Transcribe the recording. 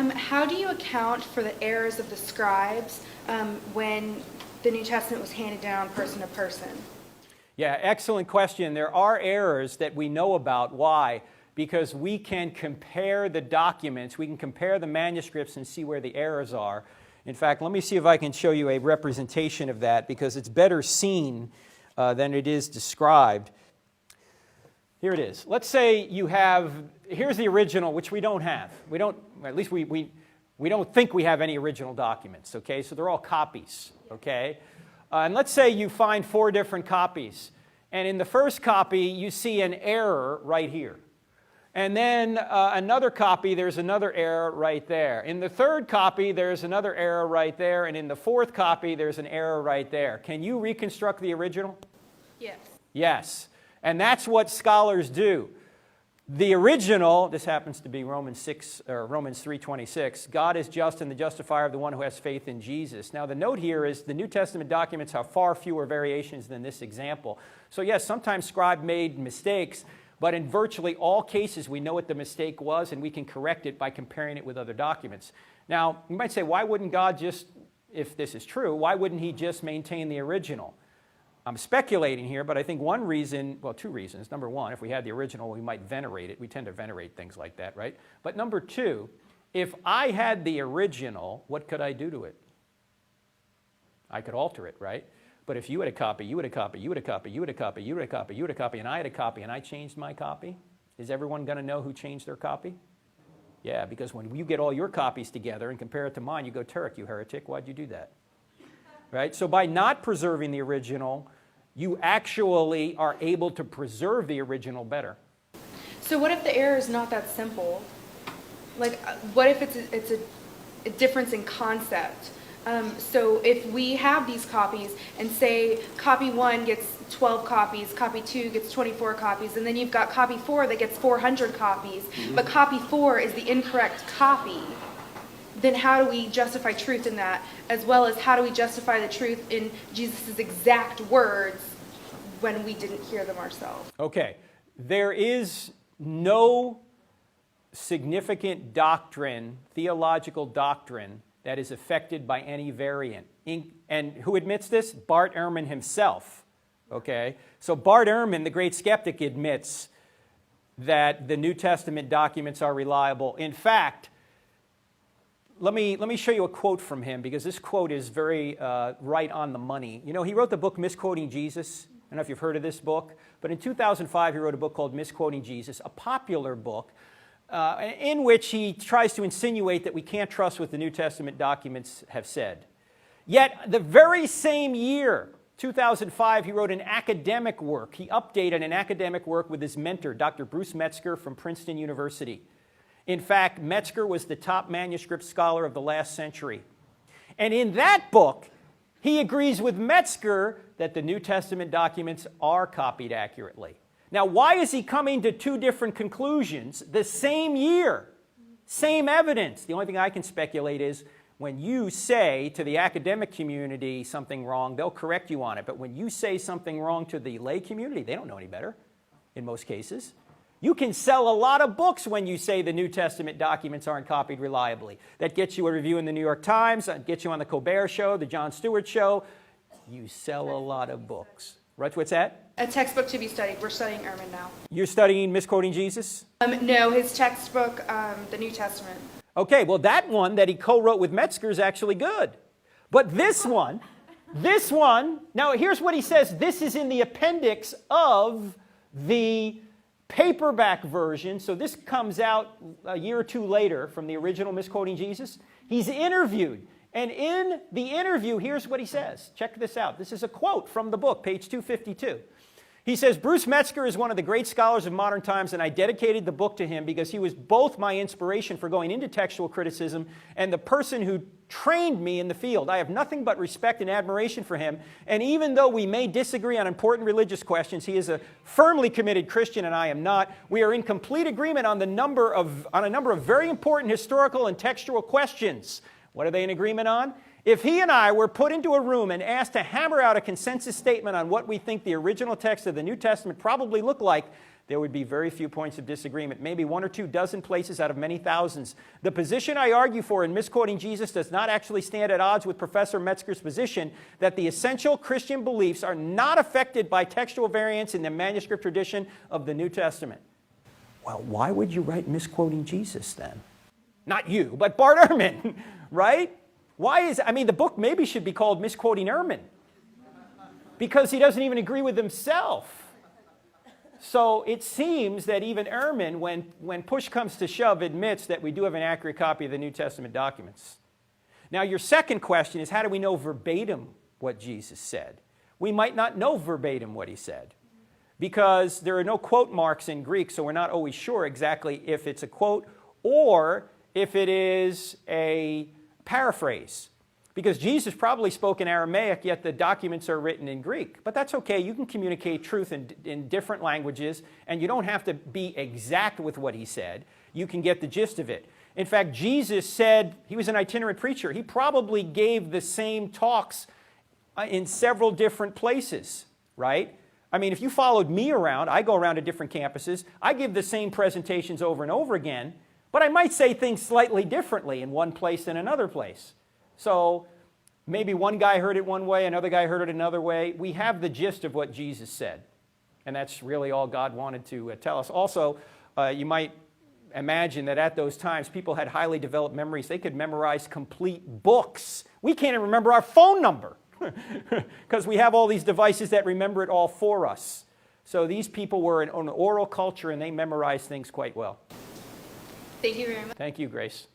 How do you account for the errors of the scribes when the New Testament was handed down person to person? Yeah, excellent question. There are errors that we know about. Why? Because we can compare the documents, we can compare the manuscripts and see where the errors are. In fact, let me see if I can show you a representation of that, because it's better seen than it is described. Here it is. Let's say you have, here's the original, which we don't have. We don't, at least we don't think we have any original documents, okay? So they're all copies, okay? And let's say you find 4 different copies. And in the first copy, you see an error right here. And then another copy, there's another error right there. In the third copy, there's another error right there. And in the fourth copy, there's an error right there. Can you reconstruct the original? Yes. Yes. And that's what scholars do. The original, this happens to be Romans 3:26, God is just and the justifier of the one who has faith in Jesus. Now the note here is the New Testament documents have far fewer variations than this example. So yes, sometimes scribe made mistakes, but in virtually all cases we know what the mistake was and we can correct it by comparing it with other documents. Now you might say, why wouldn't God just, if this is true, why wouldn't he just maintain the original? I'm speculating here, but I think one reason, well, 2 reasons. Number one, if we had the original, we might venerate it. We tend to venerate things like that, right? But number 2, if I had the original, what could I do to it? I could alter it, right? But if you had a copy, you had a copy, you had a copy, you had a copy, you had a copy, you had a copy, and I had a copy, and I changed my copy, is everyone going to know who changed their copy? Yeah, because when you get all your copies together and compare it to mine, you go, Turek, you heretic, why'd you do that? Right? So by not preserving the original, you actually are able to preserve the original better. So what if the error is not that simple? Like, what if it's a difference in concept? So if we have these copies and say copy 1 gets 12 copies, copy 2 gets 24 copies, and then you've got copy 4 that gets 400 copies, but copy 4 is the incorrect copy, then how do we justify truth in that, as well as how do we justify the truth in Jesus' exact words when we didn't hear them ourselves? Okay, there is no significant doctrine, theological doctrine, that is affected by any variant. And who admits this? Bart Ehrman himself. Okay, so Bart Ehrman, the great skeptic, admits that the New Testament documents are reliable. In fact, let me show you a quote from him, because this quote is very right on the money. You know, he wrote the book Misquoting Jesus. I don't know if you've heard of this book, but in 2005 he wrote a book called Misquoting Jesus, a popular book in which he tries to insinuate that we can't trust what the New Testament documents have said. Yet the very same year, 2005, he wrote an academic work. He updated an academic work with his mentor, Dr. Bruce Metzger from Princeton University. In fact, Metzger was the top manuscript scholar of the last century. And in that book, he agrees with Metzger that the New Testament documents are copied accurately. Now, why is he coming to 2 different conclusions the same year? Same evidence. The only thing I can speculate is when you say to the academic community something wrong, they'll correct you on it. But when you say something wrong to the lay community, they don't know any better in most cases. You can sell a lot of books when you say the New Testament documents aren't copied reliably. That gets you a review in the New York Times, that gets you on the Colbert Show, the Jon Stewart Show. You sell a lot of books. Right, what's that? A textbook to be studied. We're studying Ehrman now. You're studying Misquoting Jesus? No, his textbook, the New Testament. Okay, well that one that he co-wrote with Metzger is actually good. But this one, now here's what he says. This is in the appendix of the paperback version, so this comes out a year or 2 later from the original Misquoting Jesus. He's interviewed, and in the interview, here's what he says. Check this out. This is a quote from the book, page 252. He says, Bruce Metzger is one of the great scholars of modern times, and I dedicated the book to him because he was both my inspiration for going into textual criticism and the person who trained me in the field. I have nothing but respect and admiration for him, and even though we may disagree on important religious questions, he is a firmly committed Christian and I am not. We are in complete agreement on a number of very important historical and textual questions. What are they in agreement on? If he and I were put into a room and asked to hammer out a consensus statement on what we think the original text of the New Testament probably looked like, there would be very few points of disagreement, maybe 1 or 2 dozen places out of many thousands. The position I argue for in misquoting Jesus does not actually stand at odds with Professor Metzger's position that the essential Christian beliefs are not affected by textual variants in the manuscript tradition of the New Testament. Well, why would you write misquoting Jesus then? Not you, but Bart Ehrman, right? The book maybe should be called Misquoting Ehrman, because he doesn't even agree with himself. So it seems that even Ehrman, when push comes to shove, admits that we do have an accurate copy of the New Testament documents. Now, your second question is, how do we know verbatim what Jesus said? We might not know verbatim what he said, because there are no quote marks in Greek, so we're not always sure exactly if it's a quote or if it is a paraphrase. Because Jesus probably spoke in Aramaic, yet the documents are written in Greek. But that's okay. You can communicate truth in different languages, and you don't have to be exact with what he said. You can get the gist of it. In fact, Jesus said, he was an itinerant preacher. He probably gave the same talks in several different places, right? I mean, if you followed me around, I go around to different campuses. I give the same presentations over and over again, but I might say things slightly differently in one place than another place. So maybe one guy heard it one way, another guy heard it another way. We have the gist of what Jesus said, and that's really all God wanted to tell us. Also, you might imagine that at those times, people had highly developed memories. They could memorize complete books. We can't even remember our phone number because we have all these devices that remember it all for us. So these people were an oral culture, and they memorized things quite well. Thank you very much. Thank you, Grace.